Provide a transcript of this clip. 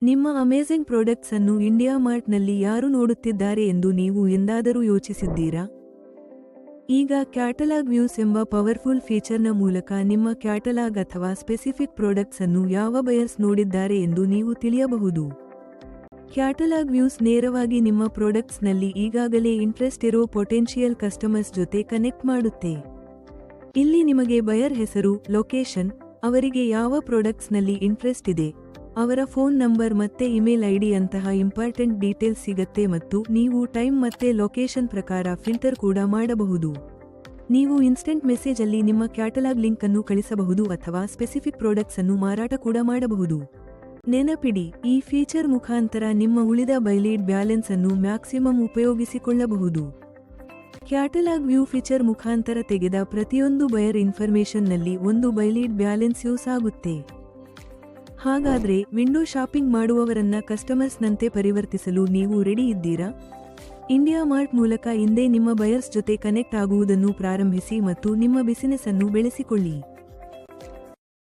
ನಿಮ್ಮ amazing products ಅನ್ನು India ಮಾರ್ಟ್ನಲ್ಲಿ ಯಾರು ನೋಡುತ್ತಿದ್ದಾರೆ ಎಂದು ನೀವು ಎಂದಾದರೂ ಯೋಚಿಸಿದ್ದೀರಾ? ಈಗ ಕ್ಯಾಟಲಾಗ್ ವ್ಯೂಸ್ ಎಂಬ ಪವರ್ಫುಲ್ ಫೀಚರ್ನ ಮೂಲಕ ನಿಮ್ಮ ಕ್ಯಾಟಲಾಗ್ ಅಥವಾ ಸ್ಪೆಸಿಫಿಕ್ ಪ್ರಾಡಕ್ಟ್ಸ್ ಅನ್ನು ಯಾವ ಬಯರ್ಸ್ ನೋಡಿದ್ದಾರೆ ಎಂದು ನೀವು ತಿಳಿಯಬಹುದು. ಕ್ಯಾಟಲಾಗ್ ವ್ಯೂಸ್ ನೇರವಾಗಿ ನಿಮ್ಮ ಪ್ರಾಡಕ್ಟ್ಸ್ನಲ್ಲಿ ಈಗಾಗಲೇ ಇಂಟ್ರೆಸ್ಟ್ ಇರೋ ಪೊಟೆನ್ಷಿಯಲ್ ಕಸ್ಟಮರ್ಸ್ ಜೊತೆ ಕನೆಕ್ಟ್ ಮಾಡುತ್ತೆ. ಇಲ್ಲಿ ನಿಮಗೆ ಬಯರ್ ಹೆಸರು, ಲೊಕೇಶನ್, ಅವರಿಗೆ ಯಾವ ಪ್ರಾಡಕ್ಟ್ಸ್ನಲ್ಲಿ ಇಂಟ್ರೆಸ್ಟ್ ಇದೆ, ಅವರ ಫೋನ್ ನಂಬರ್ ಮತ್ತೆ ಇಮೇಲ್ ಐಡಿ ಅಂತಹ ಇಂಪಾರ್ಟೆಂಟ್ ಡೀಟೇಲ್ಸ್ ಸಿಗತ್ತೆ ಮತ್ತು ನೀವು ಟೈಮ್ ಮತ್ತೆ ಲೊಕೇಶನ್ ಪ್ರಕಾರ ಫಿಲ್ಟರ್ ಕೂಡ ಮಾಡಬಹುದು. ನೀವು ಇನ್ಸ್ಟೆಂಟ್ ಮೆಸೇಜ್ ಅಲ್ಲಿ ನಿಮ್ಮ ಕ್ಯಾಟಲಾಗ್ ಲಿಂಕ್ ಅನ್ನು ಕಳಿಸಬಹುದು ಅಥವಾ ಸ್ಪೆಸಿಫಿಕ್ ಪ್ರಾಡಕ್ಟ್ಸ್ ಅನ್ನು ಮಾರಾಟ ಕೂಡ ಮಾಡಬಹುದು. ನೆನಪಿಡಿ, ಈ ಫೀಚರ್ ಮುಖಾಂತರ ನಿಮ್ಮ ಉಳಿದ ಬೈಲೀಡ್ ಬ್ಯಾಲೆನ್ಸ್ ಅನ್ನು ಮ್ಯಾಕ್ಸಿಮಮ್ ಉಪಯೋಗಿಸಿಕೊಳ್ಳಬಹುದು. ಕ್ಯಾಟಲಾಗ್ ವ್ಯೂ ಫೀಚರ್ ಮುಖಾಂತರ ತೆಗೆದ ಪ್ರತಿಯೊಂದು ಬಯರ್ ಇನ್ಫಾರ್ಮೇಷನ್ನಲ್ಲಿ ಒಂದು ಬೈಲೀಡ್ ಬ್ಯಾಲೆನ್ಸ್ ಯೂಸ್ ಆಗುತ್ತೆ. ಹಾಗಾದ್ರೆ ವಿಂಡೋ ಶಾಪಿಂಗ್ ಮಾಡುವವರನ್ನ ಕಸ್ಟಮರ್ಸ್ನಂತೆ ಪರಿವರ್ತಿಸಲು ನೀವು ರೆಡಿ ಇದ್ದೀರಾ? ಇಂಡಿಯಾ ಮಾರ್ಟ್ ಮೂಲಕ ಇಂದೇ ನಿಮ್ಮ ಬಯರ್ಸ್ ಜೊತೆ ಕನೆಕ್ಟ್ ಆಗುವುದನ್ನು ಪ್ರಾರಂಭಿಸಿ ಮತ್ತು ನಿಮ್ಮ ಬಿಸಿನೆಸ್ ಅನ್ನು ಬೆಳೆಸಿಕೊಳ್ಳಿ.